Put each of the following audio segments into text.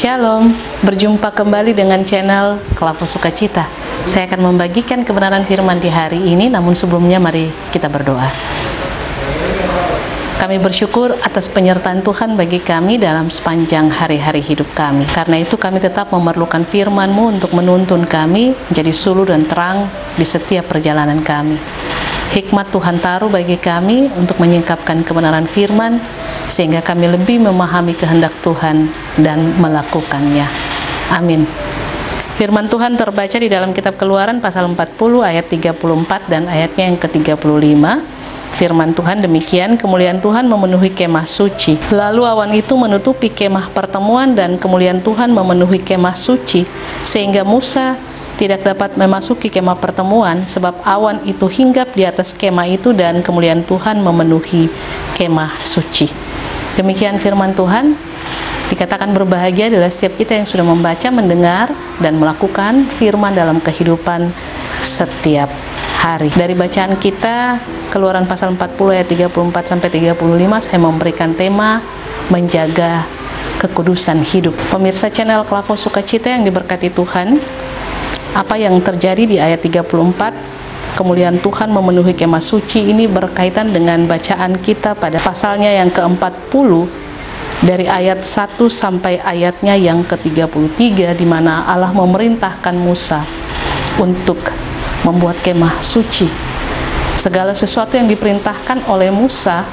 Shalom, berjumpa kembali dengan channel Kelapo Sukacita. Saya akan membagikan kebenaran firman di hari ini, namun sebelumnya mari kita berdoa. Kami bersyukur atas penyertaan Tuhan bagi kami dalam sepanjang hari-hari hidup kami. Karena itu kami tetap memerlukan firman-Mu untuk menuntun kami menjadi suluh dan terang di setiap perjalanan kami. Hikmat Tuhan taruh bagi kami untuk menyingkapkan kebenaran firman, sehingga kami lebih memahami kehendak Tuhan dan melakukannya. Amin. Firman Tuhan terbaca di dalam kitab Keluaran pasal 40 ayat 34 dan ayatnya yang ke-35. Firman Tuhan demikian, kemuliaan Tuhan memenuhi kemah suci. Lalu awan itu menutupi kemah pertemuan dan kemuliaan Tuhan memenuhi kemah suci, sehingga Musa tidak dapat memasuki kemah pertemuan sebab awan itu hinggap di atas kemah itu dan kemuliaan Tuhan memenuhi kemah suci. Demikian firman Tuhan. Dikatakan berbahagia adalah setiap kita yang sudah membaca, mendengar, dan melakukan firman dalam kehidupan setiap hari. Dari bacaan kita, Keluaran pasal 40 ayat 34 sampai 35, saya memberikan tema menjaga kekudusan hidup. Pemirsa channel Kelapo Sukacita yang diberkati Tuhan, apa yang terjadi di ayat 34, kemuliaan Tuhan memenuhi kemah suci, ini berkaitan dengan bacaan kita pada pasalnya yang ke-40 dari ayat 1 sampai ayatnya yang ke-33, di mana Allah memerintahkan Musa untuk membuat kemah suci. Segala sesuatu yang diperintahkan oleh Musa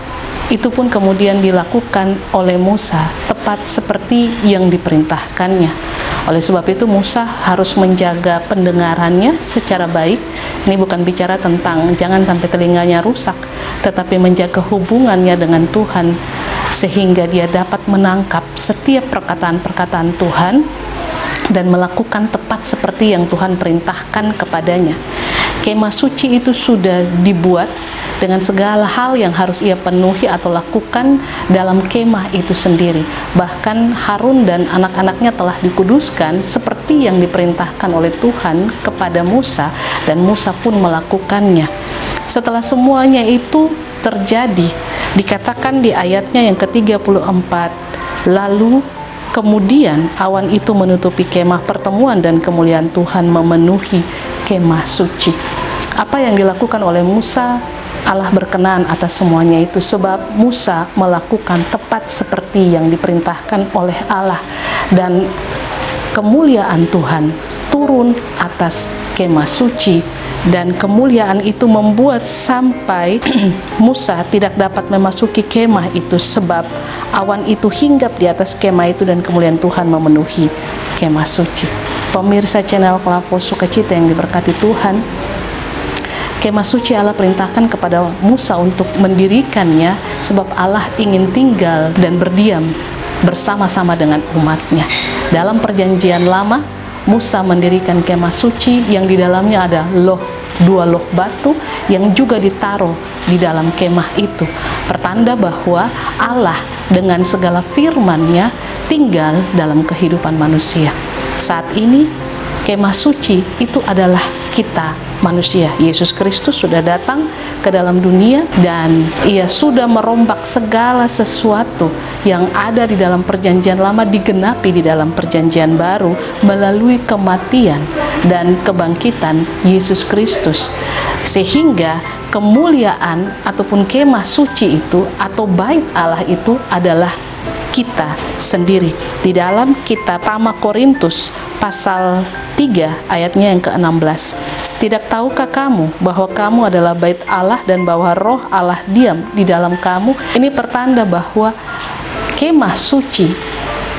itu pun kemudian dilakukan oleh Musa tepat seperti yang diperintahkannya. Oleh sebab itu Musa harus menjaga pendengarannya secara baik. Ini bukan bicara tentang jangan sampai telinganya rusak, tetapi menjaga hubungannya dengan Tuhan sehingga dia dapat menangkap setiap perkataan-perkataan Tuhan dan melakukan tepat seperti yang Tuhan perintahkan kepadanya. Kemah suci itu sudah dibuat dengan segala hal yang harus ia penuhi atau lakukan dalam kemah itu sendiri. Bahkan Harun dan anak-anaknya telah dikuduskan seperti yang diperintahkan oleh Tuhan kepada Musa, dan Musa pun melakukannya. Setelah semuanya itu terjadi, dikatakan di ayatnya yang ke-34, lalu kemudian awan itu menutupi kemah pertemuan dan kemuliaan Tuhan memenuhi kemah suci. Apa yang dilakukan oleh Musa, Allah berkenan atas semuanya itu, sebab Musa melakukan tepat seperti yang diperintahkan oleh Allah, dan kemuliaan Tuhan turun atas kemah suci, dan kemuliaan itu membuat sampai Musa tidak dapat memasuki kemah itu sebab awan itu hinggap di atas kemah itu dan kemuliaan Tuhan memenuhi kemah suci. Pemirsa channel Kelapo Sukacita yang diberkati Tuhan, kemah suci Allah perintahkan kepada Musa untuk mendirikannya sebab Allah ingin tinggal dan berdiam bersama-sama dengan umatnya. Dalam perjanjian lama, Musa mendirikan kemah suci yang di dalamnya ada dua loh batu yang juga ditaruh di dalam kemah itu, pertanda bahwa Allah dengan segala firman-Nya tinggal dalam kehidupan manusia. Saat ini kemah suci itu adalah kita manusia. Yesus Kristus sudah datang ke dalam dunia dan Ia sudah merombak segala sesuatu yang ada di dalam perjanjian lama digenapi di dalam perjanjian baru melalui kematian dan kebangkitan Yesus Kristus, sehingga kemuliaan ataupun kemah suci itu atau bait Allah itu adalah kita sendiri. Di dalam kitab pertama Korintus pasal 3 ayatnya yang ke-16, tidak tahukah kamu bahwa kamu adalah bait Allah dan bahwa roh Allah diam di dalam kamu? Ini pertanda bahwa kemah suci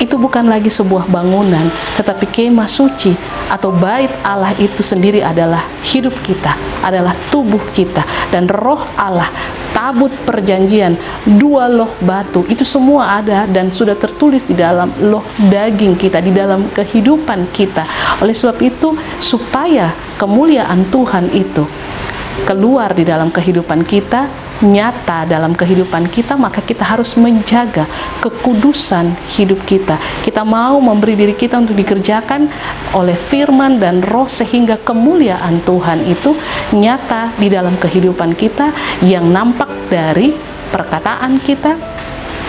itu bukan lagi sebuah bangunan, tetapi kemah suci atau bait Allah itu sendiri adalah hidup kita, adalah tubuh kita, dan roh Allah, tabut perjanjian, dua loh batu, itu semua ada dan sudah tertulis di dalam loh daging kita, di dalam kehidupan kita. Oleh sebab itu, supaya kemuliaan Tuhan itu keluar di dalam kehidupan kita, nyata dalam kehidupan kita, maka kita harus menjaga kekudusan hidup kita. Kita mau memberi diri kita untuk dikerjakan oleh firman dan roh, sehingga kemuliaan Tuhan itu nyata di dalam kehidupan kita, yang nampak dari perkataan kita,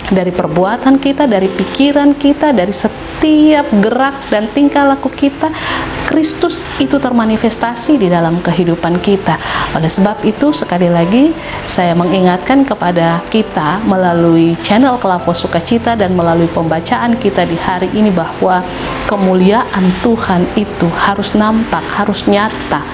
dari perbuatan kita, dari pikiran kita, dari setiap setiap gerak dan tingkah laku kita, Kristus itu termanifestasi di dalam kehidupan kita. Oleh sebab itu, sekali lagi saya mengingatkan kepada kita melalui channel Kelavo Sukacita dan melalui pembacaan kita di hari ini bahwa kemuliaan Tuhan itu harus nampak, harus nyata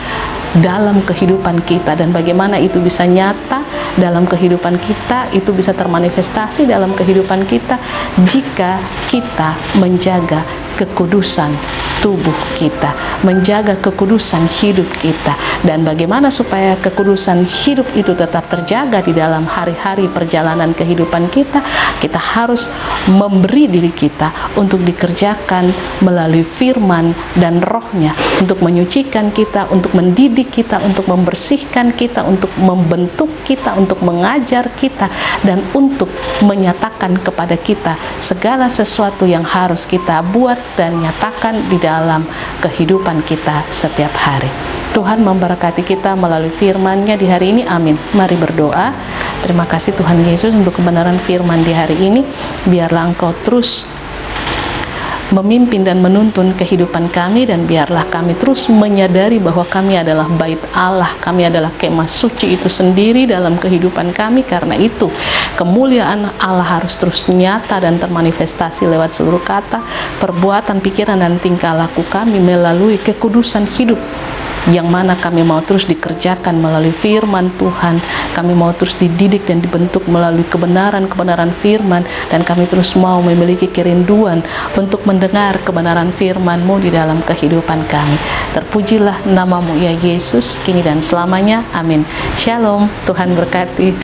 dalam kehidupan kita. Dan bagaimana itu bisa nyata dalam kehidupan kita, itu bisa termanifestasi dalam kehidupan kita jika kita menjaga kekudusan tubuh kita, menjaga kekudusan hidup kita. Dan bagaimana supaya kekudusan hidup itu tetap terjaga di dalam hari-hari perjalanan kehidupan kita, kita harus memberi diri kita untuk dikerjakan melalui firman dan rohnya, untuk menyucikan kita, untuk mendidik kita, untuk membersihkan kita, untuk membentuk kita, untuk mengajar kita, dan untuk menyatakan kepada kita segala sesuatu yang harus kita buat dan nyatakan di dalam kehidupan kita setiap hari. Tuhan memberkati kita melalui firman-Nya di hari ini. Amin. Mari berdoa. Terima kasih Tuhan Yesus untuk kebenaran firman di hari ini. Biarlah Engkau terus memimpin dan menuntun kehidupan kami, dan biarlah kami terus menyadari bahwa kami adalah bait Allah, kami adalah kemah suci itu sendiri dalam kehidupan kami. Karena itu kemuliaan Allah harus terus nyata dan termanifestasi lewat seluruh kata, perbuatan, pikiran, dan tingkah laku kami melalui kekudusan hidup yang mana kami mau terus dikerjakan melalui firman Tuhan. Kami mau terus dididik dan dibentuk melalui kebenaran-kebenaran firman, dan kami terus mau memiliki kerinduan untuk mendengar kebenaran firman-Mu di dalam kehidupan kami. Terpujilah nama-Mu ya Yesus, kini dan selamanya. Amin. Shalom. Tuhan berkati.